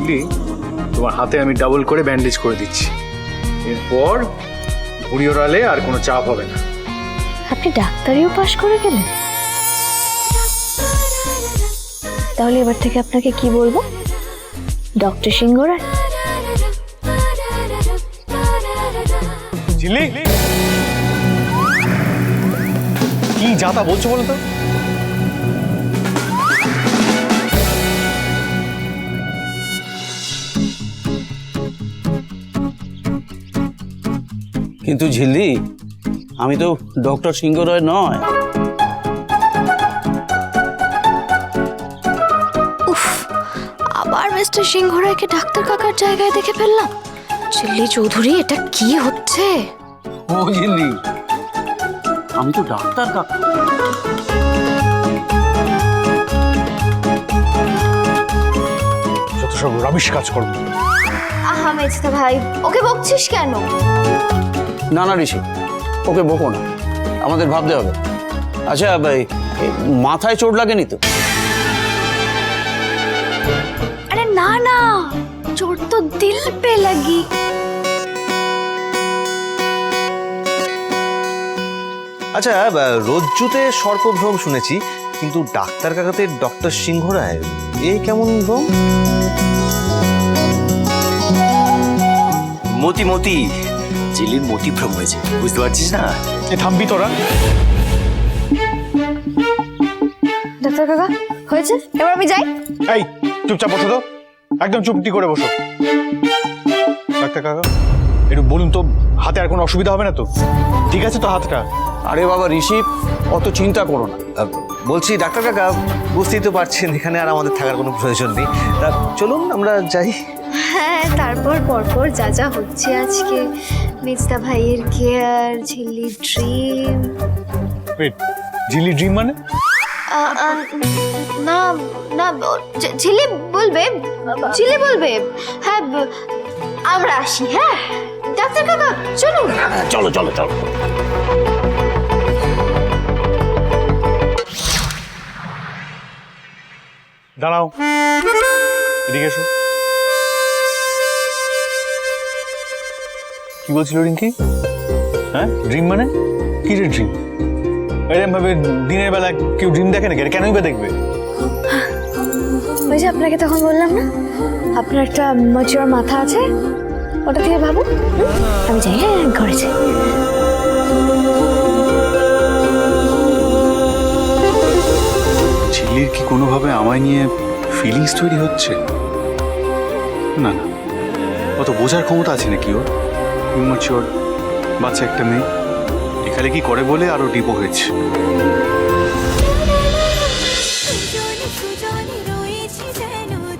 ঝিল্লি, তোমার হাতে আমি ডাবল করে ব্যান্ডেজ করে দিচ্ছি। এরপর ঘুড়ি ওড়ালে আর কোনো চাপ হবে না। আপনি ডাক্তারিও পাশ করে গেলেন? তাহলে এবার থেকে আপনাকে কি বলবো? ডক্টর সিংহ রায়? ঝিল্লি, কি যাতা বলছো বলো তো? কিন্তু ঝিল্লি, আমি তো ডক্টর সিংহ রায় নয়। উফ, আবার মিস্টার সিংহ রায়কে ডাক্তার কাকার জায়গায় দেখে ফেললাম। ঝিল্লি চৌধুরী, এটা কি হচ্ছে? ও ঝিল্লি, আমি তো ডাক্তার কাকা। যত সব রাবিশ কাজ করবো। আহা মেজদা ভাই, ওকে বকছিস কেন? না না ঋষি, ওকে বকো না, আমাদের ভাবতে হবে। আচ্ছা ভাই, মাথায় চোট লাগেনি তো? আরে না না, চোট তো দিল পে লাগি। আচ্ছা, রজ্জুতে সর্পভ্রম শুনেছি, কিন্তু ডাক্তার কাকাতে ডক্টর সিংহ রায়, এই কেমন ভ্রম? মতি মতি, ঝিল্লির মতি ভ্রম হয়েছে, বুঝতে পারছিস না? এ থামবি তোরা? ডাক্তার কাকা, হয়েছে, এবার আমি যাই। এই চুপচাপ বসো তো, একদম চুপটি করে বসো। ডাক্তার কাকা, একটু বলুন তো, হাতে আর কোনো অসুবিধা হবে না তো? ঠিক আছে তো হাতটা? আরে বাবা ঋষি, অত চিন্তা করো না। বলছি ডাক্তার কাকা, বুঝতেই তো পারছেন এখানে আর আমাদের থাকার কোনো প্রয়োজন নেই। তা চলুন আমরা যাই। হ্যাঁ, তারপর পরপর যা যা হচ্ছে আজকে, মেজদা ভাইয়ের কেয়ার, ঝিল্লি ড্রিম। ওয়েট, ঝিল্লি ড্রিম মানে? না না, ঝিল্লি বলবে, ঝিল্লি বলবে। হ্যাঁ, আমরা আসি। হ্যাঁ ডাক্তার কাকা, চলুন। চলো চলো চলো। দাঁড়াও, এদিকে এসো। কি বলছিল রিঙ্কি? হ্যাঁ, ড্রিম মানে কি রে ড্রিম? এরকম ভাবে দিনের বেলা কেউ ড্রিম দেখে নাকি? কেনই বা দেখবে? ওই যে আপনাকে তখন বললাম না, আপনার একটা ম্যাচিওর মাথা আছে, ওটা থেকে ভাবুন। আমি যাই, হ্যাঁ ঘরে যাই। ঝিল্লির কি কোনোভাবে আমায় নিয়ে ফিলিংস তৈরি হচ্ছে? না না, অত বোঝার ক্ষমতা আছে নাকি ওর? ইম্যাচিওর বাচ্চা একটা মেয়ে এখানে কি করে বলে আরো ডিপো হয়েছে।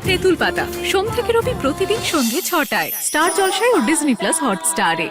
তেঁতুল পাতা সোম থেকে রবি প্রতিদিন সন্ধ্যে ৬টায় স্টার জলসায় ও ডিজনি প্লাস হটস্টারে।